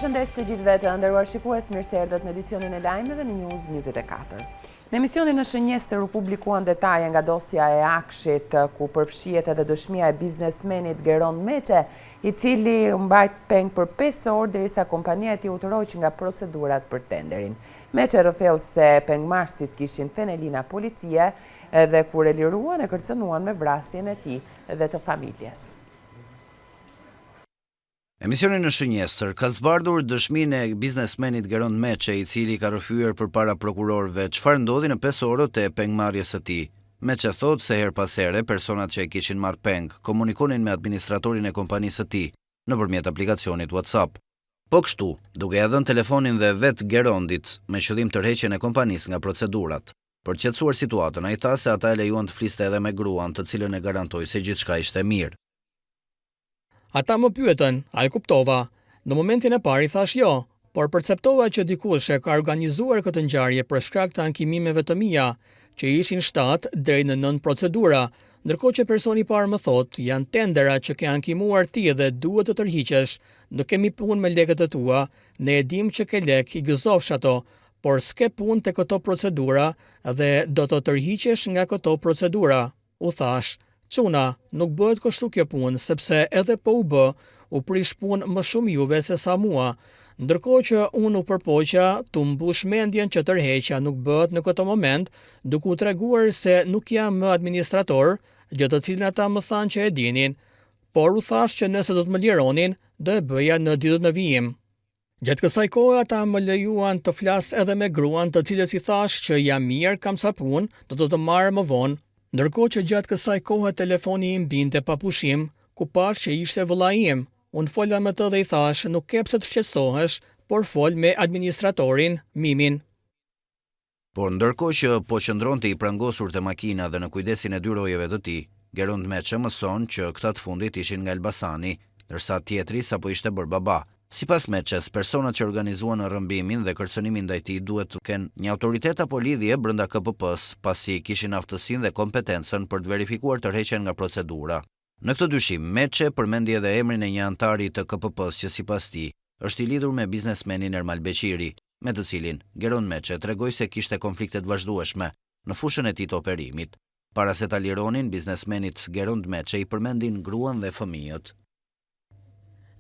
Përshëndes të gjithëve të nderuar shikues, mirë se erdhët në edicionin e lajmeve në News 24. Në emisionin në shënjestër u publikuan detaje nga dosja e Akshit, ku përfshihet edhe dëshmia e biznesmenit Geron Meçe, i cili mbajt peng për 5 orë derisa kompania e tij u tërhoq nga procedurat për tenderin. Meçe rrëfeu se pengmarrësit kishin fenelina policie dhe kur e liruan e kërcënuan me vrasjen e tij dhe të familjes. Emisioni në shënjestër ka zbardhur dëshminë e biznesmenit Geron Meçe, i cili ka rrëfyer përpara prokurorëve çfarë ndodhi në 5 orët e pengmarrjes së tij. Meçe thot se her pas here personat që e kishin marrë peng komunikonin me administratorin e kompanisë së tij nëpërmjet aplikacionit WhatsApp. Po kështu, duke ia dhënë telefonin dhe vet Gerondit me qëllim tërheqjen e kompanisë nga procedurat. Për të qetësuar situatën, ai tha se ata e lejuan të fliste edhe me gruan, të cilën e garantoi se gjithçka ishte mirë. Ata më pyetën, a e kuptova? Në momentin e parë i thash jo, por perceptova që dikush e ka organizuar këtë ngjarje për shkak të ankimimeve të mia, që ishin 7 deri në 9 procedura, ndërkohë që personi i parë më thot, janë tendera që ke ankimuar ti dhe duhet të tërhiqesh, nuk kemi punë me lekët e tua, ne e dim që ke lek, i gëzofsh ato, por s'ke punë te këto procedura dhe do të tërhiqesh nga këto procedura. U thash, çuna, nuk bëhet kështu kjo punë, sepse edhe po u bë, u prish punë më shumë juve se sa mua. Ndërkohë që unë u përpoqja të mbush mendjen që tërheqja nuk bëhet në këtë moment, duke u treguar se nuk jam më administrator, gjë të cilën ata më thanë që e dinin, por u thash që nëse do të më lironin, do e bëja në ditët në vijim. Gjatë kësaj kohe ata më lejuan të flas edhe me gruan, të cilës i thash që jam mirë, kam sa punë, do të marr më vonë. Ndërkohë që gjatë kësaj kohe telefoni im binte pa pushim, ku pash që ishte vëllai im. Unë fola me të dhe i thash, nuk ke pse të shqetësohesh, por fol me administratorin, Mimin. Por ndërkohë që po qëndronte i prangosur te makina dhe në kujdesin e dy rojeve të tij, Geron Meçe mëson që këta të fundit ishin nga Elbasani, ndërsa tjetri sapo ishte bërë baba. Sipas Meçes, personat që organizuan rrëmbimin dhe kërcënimin ndaj tij duhet të kenë një autoritet apo lidhje brenda KPP-s, pasi kishin aftësinë dhe kompetencën për të verifikuar tërheqjen nga procedura. Në këtë dyshim, Meçe përmendi edhe emrin e një antari të KPP-s që sipas tij është i lidhur me biznesmenin Ermal Beqiri, me të cilin Geron Meçe tregoi se kishte konflikte të vazhdueshme në fushën e tij të operimit. Para se ta lironin, biznesmenit Geron Meçe i përmendin gruan dhe fëmijët.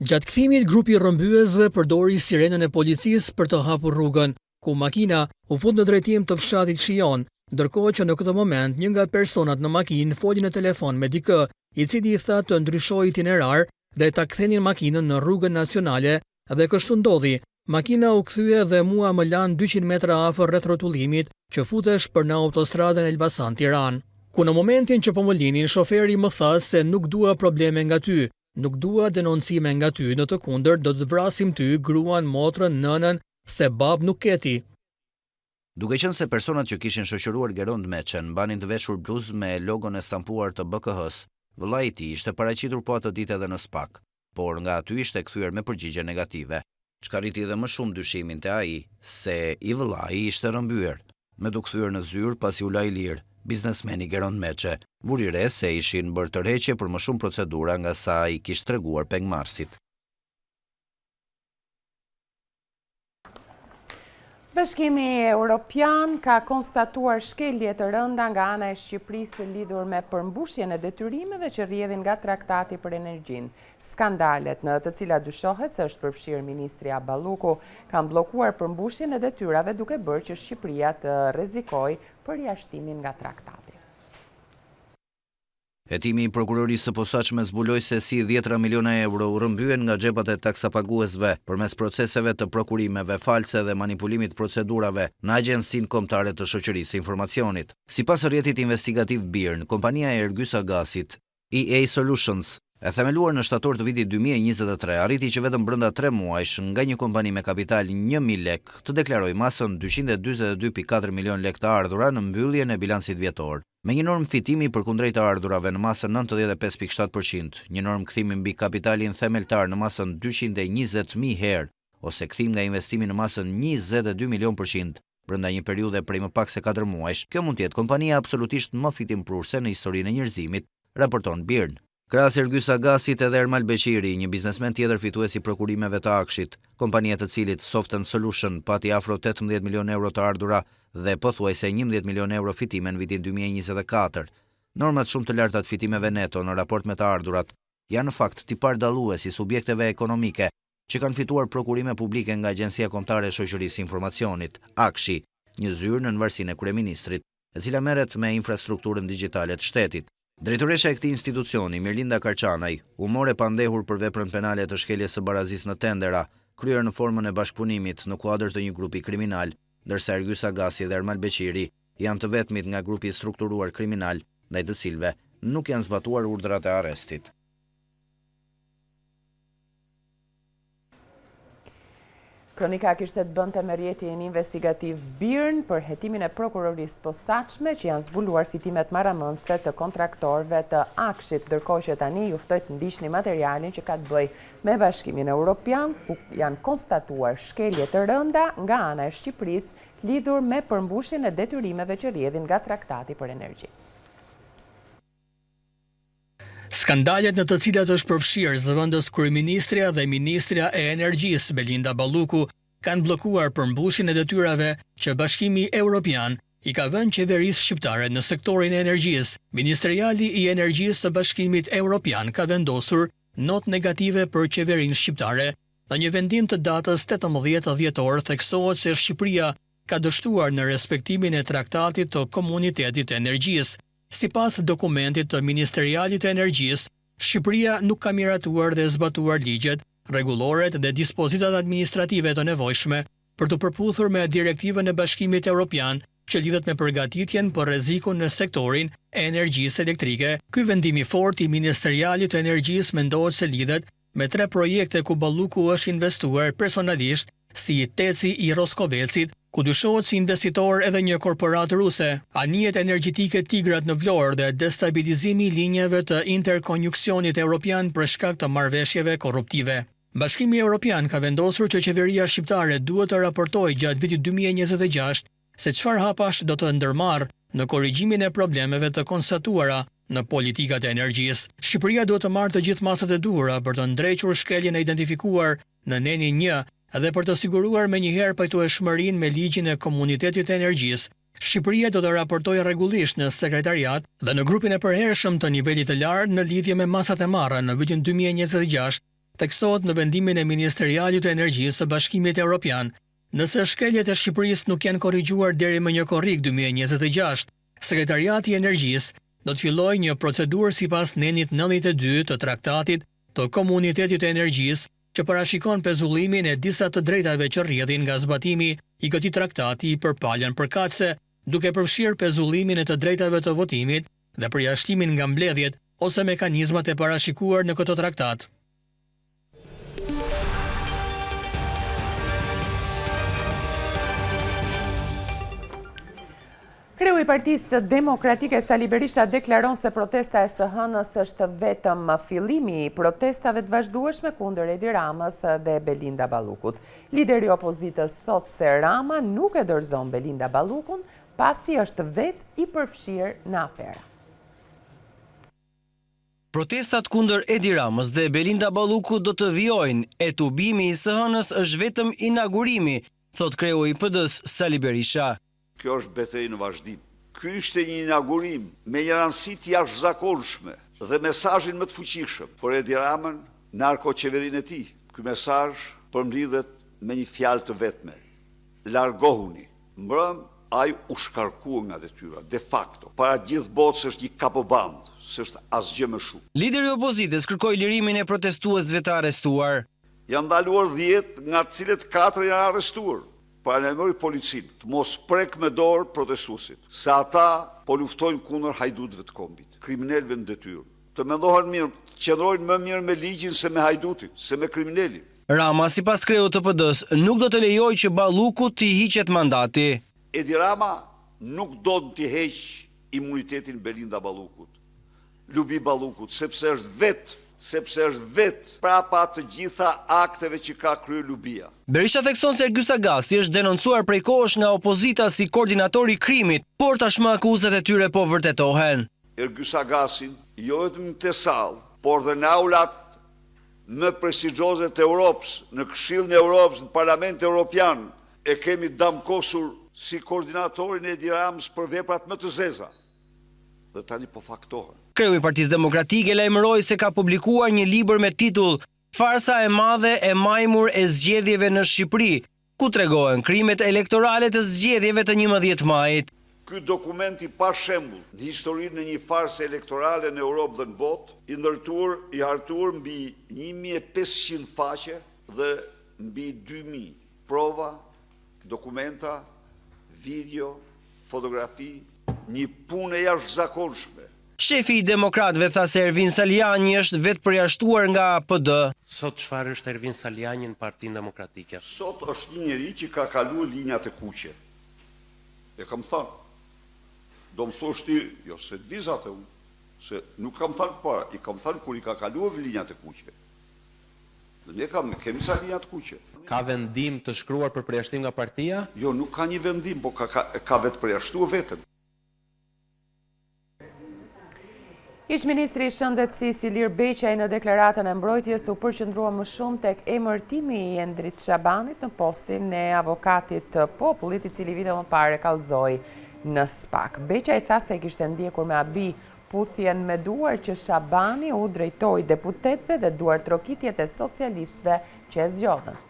Gjatë kthimit, grupi i rrëmbyesve përdori sirenën e policisë për të hapur rrugën, ku makina u fut në drejtim të fshatit Shion, ndërkohë që në këtë moment një nga personat në makinë foli në telefon me dikë, i cili i tha të ndryshojë itinerar dhe ta kthenin makinën në rrugën nacionale, dhe kështu ndodhi. Makina u kthye dhe mua më lan 200 metra afër rreth rrotullimit që futesh për në autostradën Elbasan-Tiranë. Ku në momentin që po më linin, shoferi më tha se nuk dua probleme nga ty. Nuk dua denoncime nga ty, në të kundër do të vrasim ty, gruan, motrën, nënën, se bab nuk keti. Duke qenë se personat që kishin shoqëruar Geron Meçen mbanin të veshur bluzë me logon e stampuar të BKH-s, vëllai i tij ishte paraqitur po atë ditë edhe në SPAK, por nga aty ishte kthyer me përgjigje negative, çka rriti edhe më shumë dyshimin te ai se i vëllai ishte rrëmbyer, me duke kthyer në zyrë pasi u la i lirë. Biznesmeni Geron Meçe vuri re se ishin bërë tërheqje për më shumë procedura nga sa i kishte treguar pengmarrësit. Bashkimi Evropian ka konstatuar shkelje të rënda nga ana e Shqipërisë lidhur me përmbushjen e detyrimeve që rrjedhin nga traktati për energjinë. Skandalet në të cilat dyshohet se është përfshirë ministri Aballuku kanë bllokuar përmbushjen e detyrave duke bërë që Shqipëria të rrezikojë përjashtimin nga traktati. Hetimi i prokurorisë së posaçme zbuloi se si 10 miliona euro u rrëmbyen nga xhepat e taksapaguesve përmes proceseve të prokurimeve false dhe manipulimit procedurave në Agjencinë Kombëtare të Shoqërisë së Informacionit. Sipas rrjetit investigativ BIRN, kompania e Ergysa Gasit, EA Solutions, e themeluar në shtator të vitit 2023, arriti që vetëm brenda 3 muajsh nga një kompani me kapital 1.000 lek të deklaroj masën 242.4 milion lek të ardhura në mbylljen e bilancit vjetor. Me një normë fitimi përkundrejt të ardhurave në masën 95.7%, një normë kthimi mbi kapitalin themeltar në masën 220.000 herë, ose kthim nga investimi në masën 22 milion %, brenda një periudhe prej më pak se 4 muajsh, kjo mund të jetë kompania absolutisht më fitimprurse në historinë e njerëzimit, raporton BIRN. Krahas Ergys Agasit edhe Ermal Beqiri, një biznesmen tjetër fitues i prokurimeve të Akshit, kompania të cilit Soft & Solution pati afro 18 milion euro të ardhura dhe pothuajse 11 milion euro fitime në vitin 2024. Normat shumë të larta të fitimeve neto në raport me të ardhurat janë në fakt tipar dallues i subjekteve ekonomike që kanë fituar prokurime publike nga Agjencia Kombëtare e Shoqërisë Informacionit, Akshi, një zyrë në varësinë e kryeministrit, e cila merret me infrastrukturën digjitale të shtetit. Drejtoresha e këtij institucioni, Mirlinda Karçanaj, u more pa ndehur për veprën penale të shkeljes së barazisë në tendera, kryer në formën e bashkëpunimit në kuadër të një grupi kriminal, ndërsa Ergys Agasi dhe Ermal Beqiri janë të vetmit nga grupi i strukturuar kriminal, ndaj të cilëve nuk janë zbatuar urdhrat e arrestit. Kronika kishte të bënte me rjetjen investigativ BIRN për hetimin e prokurorisë posaçme që janë zbuluar fitimet marramëndse të kontraktorëve të Akshit, ndërkohë që tani ju ftoj të ndiqni materialin që ka të bëjë me Bashkimin Evropian, ku janë konstatuar shkelje të rënda nga ana e Shqipërisë lidhur me përmbushjen e detyrimeve që rrjedhin nga Traktati për Energji. Skandalet në të cilat është përfshirë zëvendës kryeministrja dhe ministrja e energjisë Belinda Balluku kanë bllokuar përmbushjen e detyrave që Bashkimi Evropian i ka vënë qeverisë shqiptare në sektorin e energjisë. Ministeriali i Energjisë së Bashkimit Evropian ka vendosur notë negative për qeverinë shqiptare. Në një vendim të datës 18 dhjetor theksohet se Shqipëria ka dështuar në respektimin e traktatit të Komunitetit të Energjisë. Sipas dokumentit të Ministerialit të Energjisë, Shqipëria nuk ka miratuar dhe zbatuar ligjet, rregulloret dhe dispozitat administrative të nevojshme për të përputhur me direktivën e Bashkimit Evropian që lidhet me përgatitjen për rrezikun në sektorin e energjisë elektrike. Ky vendim i fortë i Ministerialit të Energjisë mendohet se lidhet me 3 projekte ku Balluku është investuar personalisht, si Teci i Roskovecit, ku dyshohet si investitor edhe një korporatë ruse, anijet energjetike Tigrat në Vlorë dhe destabilizimi i linjave të interkonjuksionit evropian për shkak të marrëveshjeve korruptive. Bashkimi Evropian ka vendosur që qeveria shqiptare duhet të raportojë gjatë vitit 2026 se çfarë hapash do të ndërmarrë në korrigjimin e problemeve të konstatuara në politikat e energjisë. Shqipëria duhet të marrë të gjithë masat e duhura për të ndrequr shkeljen e identifikuar në Neni 1 dhe për të siguruar me njëherë pajtueshmërinë me ligjin e Komunitetit të Energjisë. Shqipëria do të raportojë rregullisht në sekretariat dhe në grupin e përhershëm të nivelit të lartë në lidhje me masat e marra në vitin 2026, theksohet në vendimin e Ministerialit të Energjisë së Bashkimit Evropian. Nëse shkeljet e Shqipërisë nuk janë korrigjuar deri më 1 korrik 2026, Sekretariati i Energjisë do të fillojë një procedurë sipas nenit 92 të Traktatit të Komunitetit të Energjisë, që parashikon pezullimin e disa të drejtave që rrjedhin nga zbatimi i këtij traktati për palën përkatëse, duke përfshirë pezullimin e të drejtave të votimit dhe përjashtimin nga mbledhjet ose mekanizmat e parashikuar në këtë traktat. Kreu i Partisë Demokratike Sali Berisha deklaron se protesta e së hënës është vetëm fillimi i protestave të vazhdueshme kundër Edi Ramës dhe Belinda Ballukut. Lideri i opozitës thotë se Rama nuk e dorëzon Belinda Ballukun pasi është vetë i përfshirë në aferë. Protestat kundër Edi Ramës dhe Belinda Ballukut do të vijojnë, e tubimi i së hënës është vetëm inaugurimi, thot kreu i PD-s Sali Berisha. Kjo është betejë në vazhdim. Ky ishte një inaugurim me një rëndësi të jashtëzakonshme dhe mesazhin më të fuqishëm për Edi Ramën, narkoqeverinë e tij. Ky mesazh përmbledhet me një fjalë të vetme: largohuni. Mbrëm ai u shkarkua nga detyra, de facto. Para gjithë botës është një kapoband, s'është asgjë më shumë. Lideri i opozitës kërkoi lirimin e protestuesve të arrestuar. Janë ndaluar 10, nga të cilët 4 janë arrestuar. Paralajmëroi policinë të mos prek me dorë protestuesit, se ata po luftojnë kundër hajdutëve të kombit, kriminalëve në detyrë. Të mendohen mirë, të qëndrojnë më mirë me ligjin se me hajdutin, se me kriminalin. Rama, sipas kreut të PD-s, nuk do të lejojë që Ballukut t'i hiqet mandati. Edi Rama nuk do t'i heq imunitetin Belinda Ballukut, Lubi Ballukut, sepse është vetë prapa të gjitha akteve që ka kryer Lubia. Berisha thekson se Ergys Agasi është denoncuar prej kohësh nga opozita si koordinator i krimit, por tashmë akuzat e tyre po vërtetohen. Ergys Agasin, jo vetëm në këtë sallë, por dhe në aulat më prestigjioze të Europës, në Këshillin e Europës, në Parlamentin Evropian, e kemi damkosur si koordinatorin e Edi Ramës për veprat më të zeza. Dhe tani po faktohen. Kreu i Partisë Demokratike lajmëroi se ka publikuar një libër me titull Farsa e madhe e majmur e zgjedhjeve në Shqipëri, ku tregohen krimet elektorale të zgjedhjeve të 11 majit. Ky dokument i pa shembull në historinë në një farsë elektorale në Europë dhe në botë, i hartuar mbi 1500 faqe dhe mbi 2000 prova, dokumenta, video, fotografi, një punë e jashtëzakonshme. Shefi i Demokratëve tha se Ervin Saliani është vetë përjashtuar nga PD. Sot çfarë është Ervin Saliani në Partinë Demokratike? Sot është një njeri që ka kaluar linjat e kuqe. E kam thënë. Do më thosh ti, jo se të vizat e unë, se nuk kam thënë para, i kam thënë kur i ka kaluar linjat e kuqe. Dhe ne kemi sa linjat kuqe. Ka vendim të shkruar për përjashtim nga partia? Jo, nuk ka një vendim, po ka vetë përjashtuar vetën. Ish-ministri i Shëndetësisë Ilir Beqaj në deklaratën e mbrojtjes u përqendrua më shumë tek emërtimi i Endrit Shabanit në postin e avokatit të popullit, i cili vite më parë kallëzoi në SPAK. Beqaj tha se kishte ndjekur me abi puthjen me duar që Shabani u drejtoi deputetëve dhe duar trokitjet e socialistëve që e zgjodhen.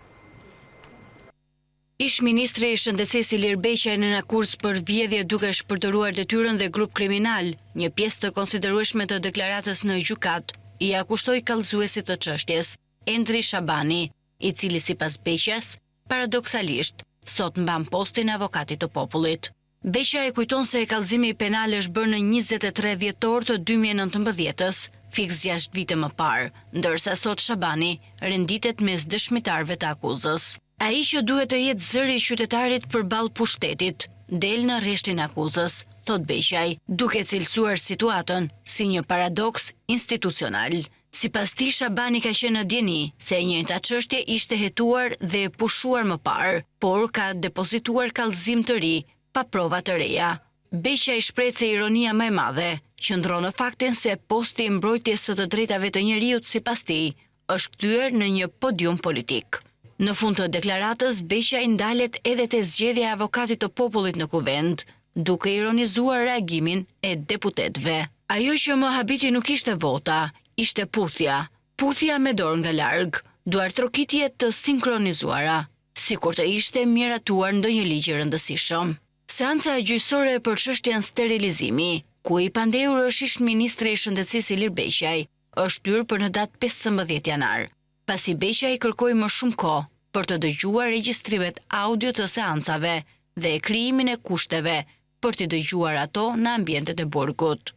Ish-ministri i Shëndetësisë Ilir Beqaj në akuz për vjedhje duke shpërdoruar detyrën dhe grup kriminal, një pjesë të konsiderueshme të deklaratës në gjykat, i akushtoi kallëzuesit të çështjes, Endri Shabani, i cili sipas Beqajs, paradoksalisht, sot mban postin e avokatit të popullit. Beqaj kujton se kallëzimi penal është bërë në 23 dhjetor të 2019-s, fiks 6 vite më parë, ndërsa sot Shabani renditet mes dëshmitarëve të akuzës. Ai që duhet të jetë zëri i qytetarit përballë pushtetit, del në rreshtin e akuzës, thot Beqaj, duke cilësuar situatën si një paradoks institucional. Sipas tij, Shabani ka qenë në dieni se e njëjta çështje ishte hetuar dhe e pushuar më parë, por ka depozituar kallëzim të ri pa prova të reja. Beqaj shpreh se ironia më e madhe qëndron në faktin se posti i mbrojtjes së të drejtave të njerëzit sipas tij është kthyer në një podium politik. Në fund të deklaratës, Beqaj ndalet edhe te zgjedhja e avokatit të popullit në kuvend, duke ironizuar reagimin e deputetëve. Ajo që më habiti nuk ishte vota, ishte puthja me dorë nga larg, duar trokitje të sinkronizuara, sikur të ishte miratuar ndonjë ligj i rëndësishëm. Seanca gjyqësore për çështjen sterilizimi, ku i pandehur është ish-ministri i Shëndetësisë Ilir Beqaj, është hyrë për në datë 15 janar, pasi Beqaj kërkoi më shumë kohë për të dëgjuar regjistrimet audio të seancave dhe krijimin e kushteve për të dëgjuar ato në ambientet e burgut.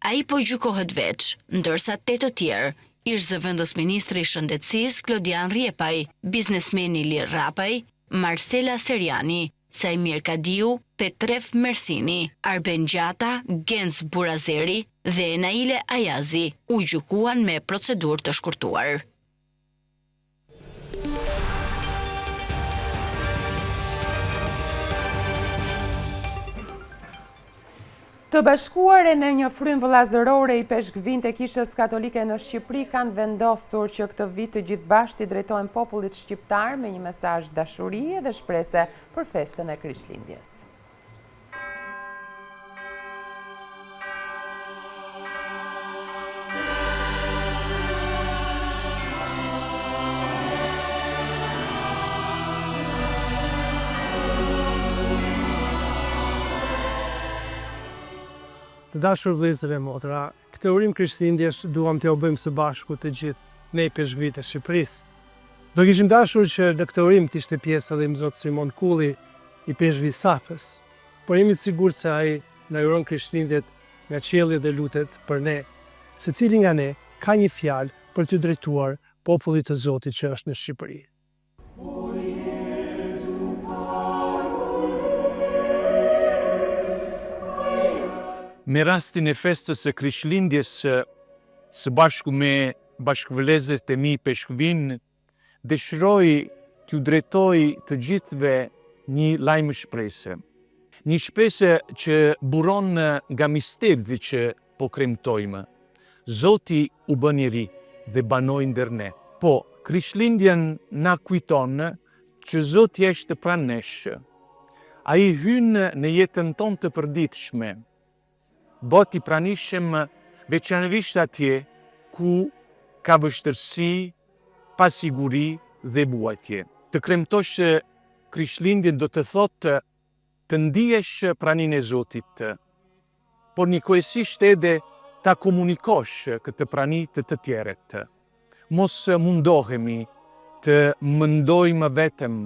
Ai po gjykohet veç, ndërsa 8 të tjerë, ish zëvendës ministri i Shëndetësisë Klodian Rjepaj, biznesmeni Ilir Rapaj, Marcela Seriani, Sajmir Kadiu, Petref Mersini, Arben Gjata, Genc Burazeri dhe Naile Ayazi u gjykuan me procedurë të shkurtuar. Të bashkuare në një frymë vëllazërore i peshkvin të Kishës Katolike në Shqipëri kanë vendosur që këtë vit të gjithë bashkë t'i drejtojnë popullit shqiptar me një mesazh dashurie dhe shprese për festën e Krishtlindjes. Të dashur vëllezër e motra, këtë urim Krishtlindjes duam t'ja u bëjmë së bashku të gjithë ne peshkvit e Shqipërisë. Do kishim dashur që në këtë urim t'ishte pjesë edhe Zot Simon Kulli i peshkvit Safës, por jemi të sigurt se ai na uron Krishtlindjet nga qielli dhe lutet për ne, secili nga ne ka një fjalë për t'u drejtuar popullit të Zotit që është në Shqipëri. Me rastin e festës së Krishtlindjes së bashku me bashkëvëllezërit e mi peshkvin, dëshiroj t'ju drejtoj të gjithëve një lajm shprese. Një shprese që buron nga misteri që po kremtojmë. Zoti u bën njeri dhe banoi ndër ne. Po, Krishtlindjen na kujton që Zoti është pranë nesh. Ai hyn në jetën tonë të përditshme. Bëhet i pranishëm veçanërisht atje ku ka vështirësi, pasiguri dhe buajtje. Të kremtosh Krishtlindjen do të thotë të ndihesh praninë e Zotit, por njëkohësisht edhe ta komunikosh këtë prani të tjerët. Mos mundohemi të mendojmë vetëm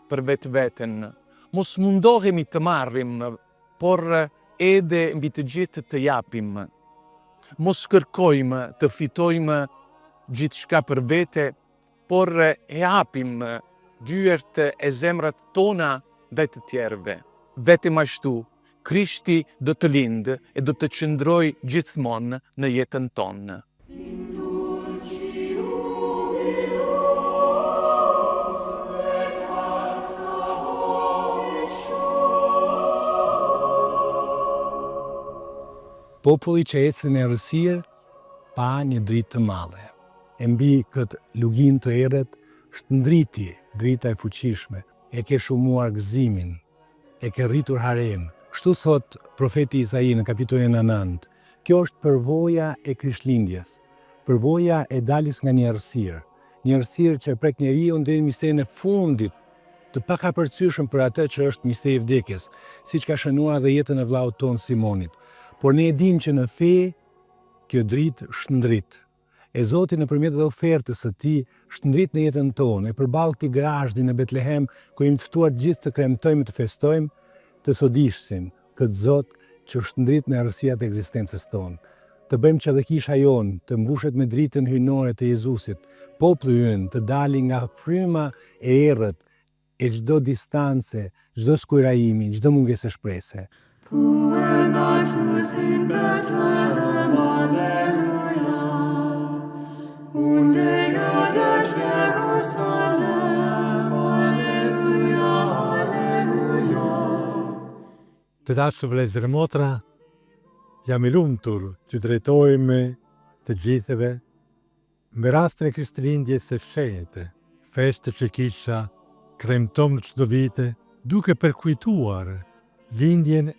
për vetveten. Mos mundohemi të marrim, por edhe mbi të gjithë të japim. Mos kërkojmë të fitojmë gjithçka për vete, por e hapim dyert e zemrat tona dhe të tjerëve. Vetëm ashtu, Krishti do të lindë e do të qëndrojë gjithmonë në jetën tonë. Populli që ecën në errësirë pa një dritë të madhe. E mbi këtë lugin të errët shndriti drita e fuqishme, e ke shumuar gëzimin, e ke rritur harem. Kështu thot profeti Isai në kapitullin 9. Kjo është përvoja e Krishtlindjes, përvoja e daljes nga një errësirë që prek njeriu deri në misterin e fundit, të pakapërcyeshëm për atë që është misteri i vdekjes, siç ka shënuar edhe jetën e vllaut ton Simonit. Por ne e dim që në fe kjo dritë shndrit. E Zoti nëpërmjet edhe ofertës së Tij shndrit në jetën tonë, e përballë këtij grazhdi në Betlehem, ku jemi të ftuar gjithë të kremtojmë, të festojmë, të sodishsim këtë Zot që shndrit në errësirat e ekzistencës tonë. Të bëjmë që edhe kisha jonë të mbushet me dritën hyjnore të Jezusit, populli ynë të dali nga fryma e errët e çdo distance, çdo skujrajimi, çdo mungesë shprese. Puer natus in Bethlehem, alleluia, unde gadet Jerusalem, alleluia, alleluia. Të dashur vëllezër e motra, jam i lumtur që drejtohemi të gjithëve me rastin e Krishtlindjes së shenjtë, festë që kisha kremton çdo vite, duke përkujtuar lindjen